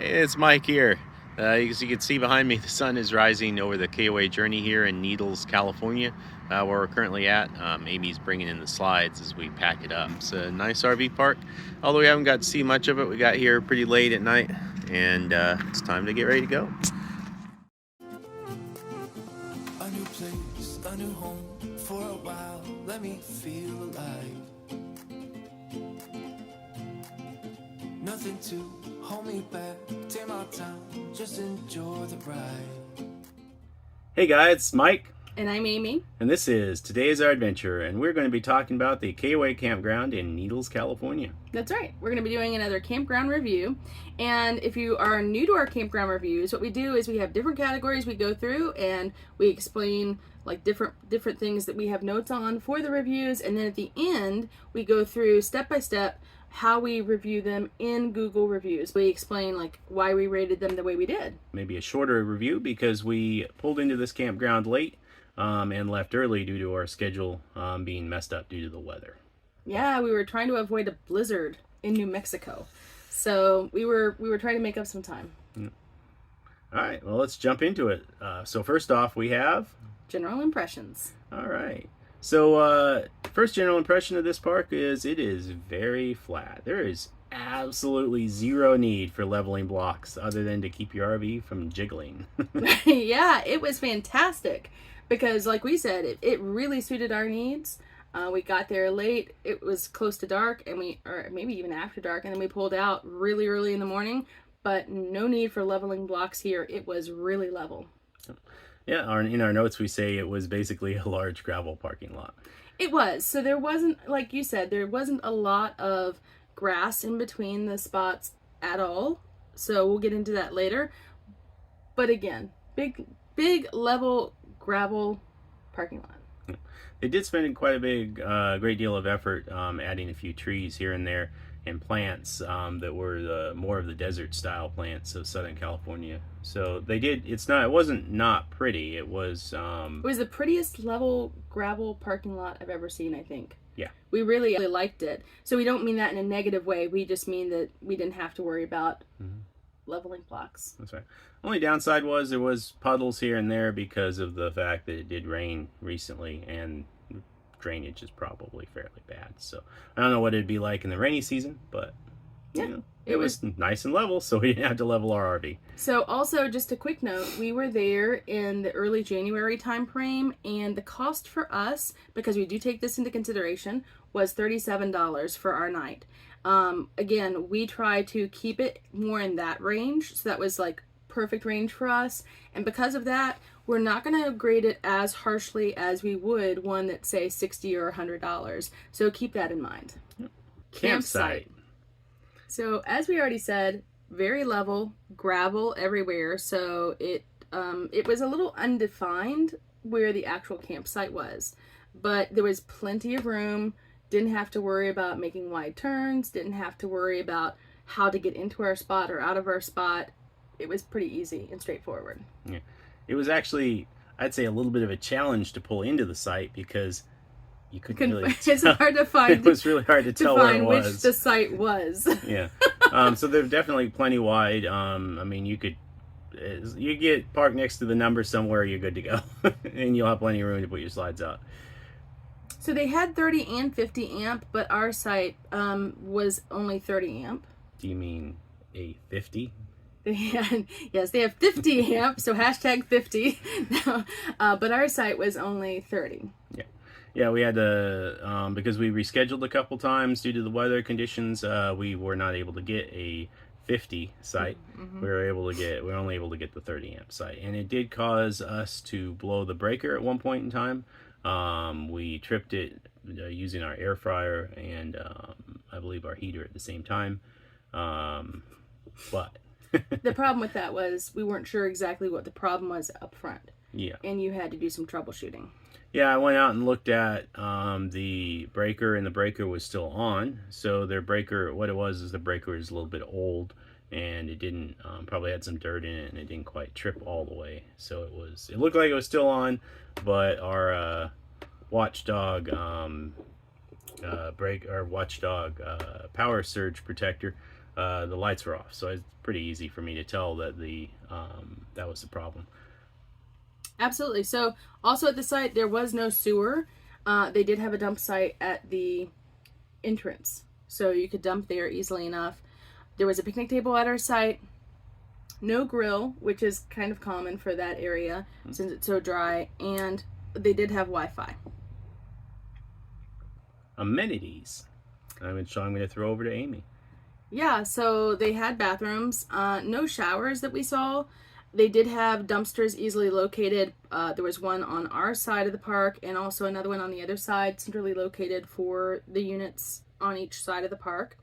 Hey, it's Mike here. As you can see behind me, the sun is rising over the KOA Journey here in Needles, California, where we're currently at. Amy's bringing in the slides as we pack it up. It's a nice RV park, although we haven't got to see much of it. We got here pretty late at night, and it's time to get ready to go. A new place, a new home. For a while, let me feel alive. Nothing to hold me back. Take my time, just enjoy the ride. Hey guys, it's Mike. And I'm Amy. And this is Today's Our Adventure, and we're going to be talking about the KOA Campground in Needles, California. That's right. We're going to be doing another campground review. And if you are new to our campground reviews, what we do is we have different categories we go through and we explain like different things that we have notes on for the reviews, and then at the end we go through step by step how we review them in Google reviews. We explain like why we rated them the way we did. Maybe a shorter review because we pulled into this campground late and left early due to our schedule being messed up due to the weather. Yeah, we were trying to avoid a blizzard in New Mexico, so we were trying to make up some time. Yeah. All right, well, let's jump into it. So first off, we have General impressions. all right. So first general impression of this park is it is very flat. There is absolutely zero need for leveling blocks other than to keep your RV from jiggling. Yeah, it was fantastic because like we said, it really suited our needs. We got there late. It was close to dark, or maybe even after dark, and then we pulled out really early in the morning, but no need for leveling blocks here. It was really level. Yeah, in our notes we say it was basically a large gravel parking lot. It was. So there wasn't, like you said, there wasn't a lot of grass in between the spots at all. So we'll get into that later. But again, big level gravel parking lot. They did spend quite a great deal of effort adding a few trees here and there and plants that were more of the desert style plants of Southern California. So they did. It wasn't not pretty. It was the prettiest level gravel parking lot I've ever seen, I think. Yeah. We really liked it. So we don't mean that in a negative way. We just mean that we didn't have to worry about leveling blocks. That's right. Only downside was there was puddles here and there because of the fact that it did rain recently and drainage is probably fairly bad. So I don't know what it'd be like in the rainy season, but yeah, you know, it was nice and level, so we didn't have to level our RV. So also just a quick note, we were there in the early January time frame, and the cost for us, because we do take this into consideration, was $37 for our night. Again, we try to keep it more in that range, so that was like perfect range for us, and because of that, we're not going to grade it as harshly as we would one that's say $60 or $100. So keep that in mind. Campsite. So as we already said, very level, gravel everywhere. So it was a little undefined where the actual campsite was, but there was plenty of room. Didn't have to worry about making wide turns. Didn't have to worry about how to get into our spot or out of our spot. It was pretty easy and straightforward. Yeah. It was actually, I'd say, a little bit of a challenge to pull into the site because you couldn't really tell. It's hard to find. It was really hard to tell where it was. Which the site was. Yeah. So they're definitely plenty wide. I mean, you get parked next to the number somewhere, you're good to go. And you'll have plenty of room to put your slides out. So they had 30 and 50 amp, but our site was only 30 amp. Do you mean a 50? Yes, they have 50 amp, so hashtag 50. But our site was only 30. Yeah, we had to, because we rescheduled a couple times due to the weather conditions, we were not able to get a 50 site. Mm-hmm. We were only able to get the 30 amp site. And it did cause us to blow the breaker at one point in time. We tripped it using our air fryer and I believe our heater at the same time. But the problem with that was we weren't sure exactly what the problem was up front. Yeah. And you had to do some troubleshooting. Yeah, I went out and looked at the breaker, and the breaker was still on. So their breaker, what it was is the breaker was a little bit old, and it didn't, probably had some dirt in it, and it didn't quite trip all the way. So it looked like it was still on, but our Watchdog Watchdog power surge protector the lights were off, so it's pretty easy for me to tell that that was the problem. Absolutely. So also at the site, there was no sewer. They did have a dump site at the entrance, so you could dump there easily enough. There was a picnic table at our site. No grill, which is kind of common for that area since it's so dry, and they did have Wi-Fi. Amenities, which I'm going to throw over to Amy. Yeah, so they had bathrooms, no showers that we saw. They did have dumpsters easily located. There was one on our side of the park and also another one on the other side, centrally located for the units on each side of the park.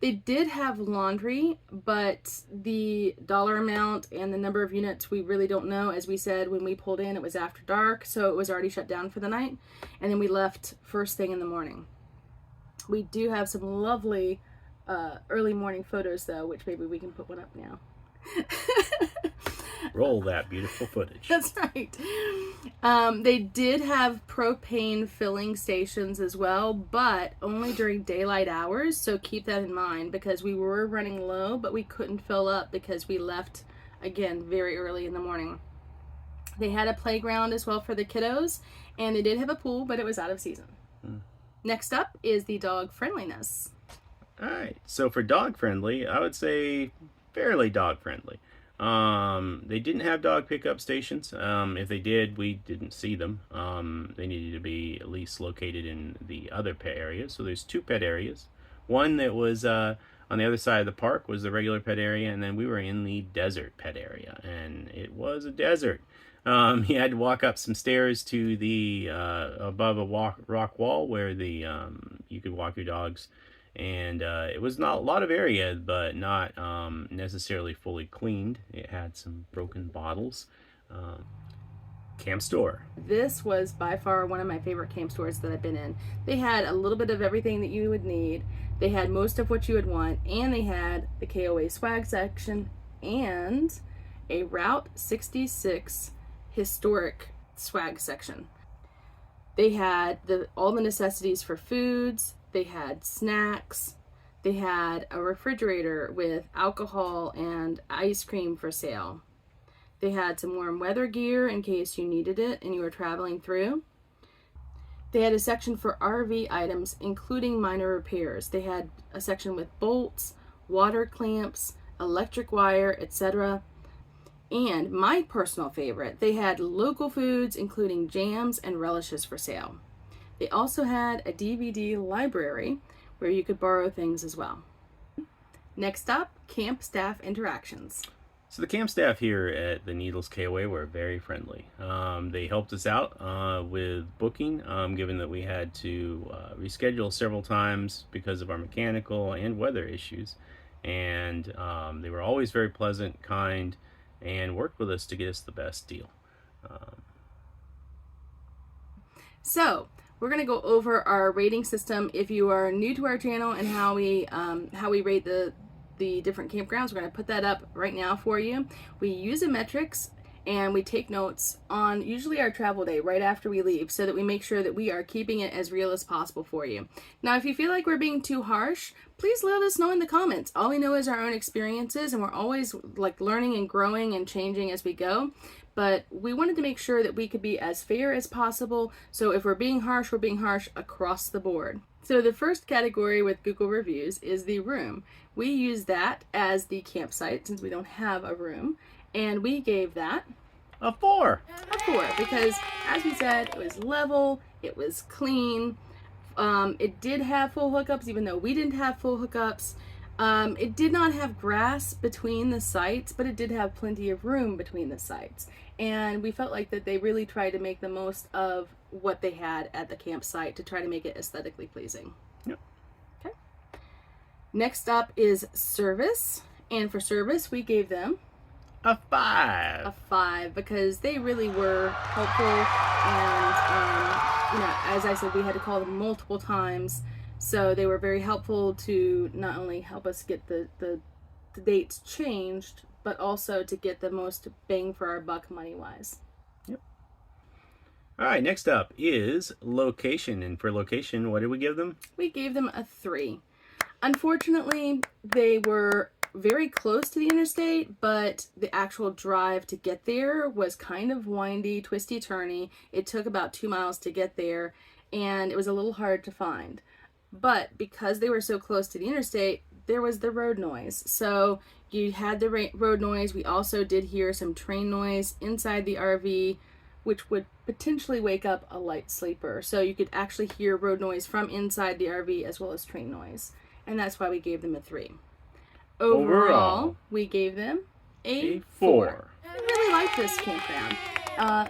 They did have laundry, but the dollar amount and the number of units we really don't know. As we said, when we pulled in, it was after dark, so it was already shut down for the night. And then we left first thing in the morning. We do have some lovely early morning photos, though, which maybe we can put one up now. Roll that beautiful footage. That's right. They did have propane filling stations as well, but only during daylight hours, so keep that in mind because we were running low, but we couldn't fill up because we left, again, very early in the morning. They had a playground as well for the kiddos, and they did have a pool, but it was out of season. Next up is the dog Friendliness. All right, so for dog friendly, I would say fairly dog friendly. They didn't have dog pickup stations. If they did, we didn't see them. They needed to be at least located in the other pet areas. So there's 2 pet areas. One that was on the other side of the park was the regular pet area, and then we were in the desert pet area, and it was a desert. You had to walk up some stairs to the above a rock wall where you could walk your dogs. And it was not a lot of area, but not necessarily fully cleaned. It had some broken bottles. Camp store. This was by far one of my favorite camp stores that I've been in. They had a little bit of everything that you would need. They had most of what you would want, and they had the KOA swag section and a Route 66 historic swag section. They had all the necessities for foods. They had snacks. They had a refrigerator with alcohol and ice cream for sale. They had some warm weather gear in case you needed it and you were traveling through. They had a section for RV items, including minor repairs. They had a section with bolts, water clamps, electric wire, etc. And my personal favorite, they had local foods, including jams and relishes for sale. They also had a DVD library where you could borrow things as well. Next up, camp staff interactions. So the camp staff here at the Needles KOA were very friendly. They helped us out with booking, given that we had to reschedule several times because of our mechanical and weather issues. And they were always very pleasant, kind, and worked with us to get us the best deal. So we're going to go over our rating system. If you are new to our channel and how we rate the different campgrounds, we're going to put that up right now for you. We use a metrics and we take notes on usually our travel day right after we leave so that we make sure that we are keeping it as real as possible for you. Now, if you feel like we're being too harsh, please let us know in the comments. All we know is our own experiences, and we're always like learning and growing and changing as we go. But we wanted to make sure that we could be as fair as possible. So if we're being harsh, we're being harsh across the board. So the first category with Google reviews is the room. We use that as the campsite since we don't have a room. And we gave that a 4. A 4 because, as we said, it was level, it was clean. It did have full hookups, even though we didn't have full hookups. It did not have grass between the sites, but it did have plenty of room between the sites. And we felt like that they really tried to make the most of what they had at the campsite to try to make it aesthetically pleasing. Yep. Okay. Next up is service. And for service, we gave them a 5. A 5 because they really were helpful. And, as I said, we had to call them multiple times. So they were very helpful to not only help us get the dates changed, but also to get the most bang for our buck money-wise. Yep. All right, next up is location. And for location, what did we give them? We gave them a 3. Unfortunately, they were very close to the interstate, but the actual drive to get there was kind of windy, twisty, turny. It took about 2 miles to get there, and it was a little hard to find. But because they were so close to the interstate, there was the road noise. So you had the road noise. We also did hear some train noise inside the RV, which would potentially wake up a light sleeper. So you could actually hear road noise from inside the RV as well as train noise. And that's why we gave them a 3. Overall, we gave them a 4. I really like this campground.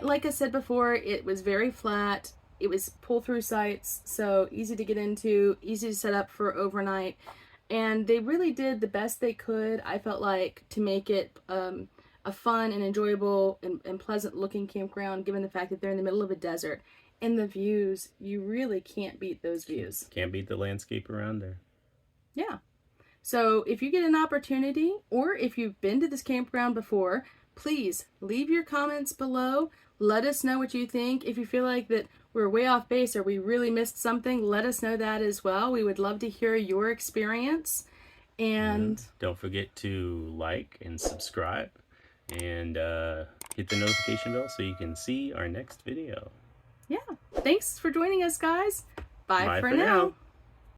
Like I said before, it was very flat. It was pull-through sites, so easy to get into, easy to set up for overnight. And they really did the best they could, I felt like, to make it a fun and enjoyable and pleasant-looking campground, given the fact that they're in the middle of a desert. And the views, you really can't beat those views. Can't beat the landscape around there. Yeah. So if you get an opportunity, or if you've been to this campground before, please leave your comments below. Let us know what you think. If you feel like that we're way off base or we really missed something, let us know that as well. We would love to hear your experience. And don't forget to like and subscribe and hit the notification bell so you can see our next video. yeah, thanks for joining us, guys. Bye for now.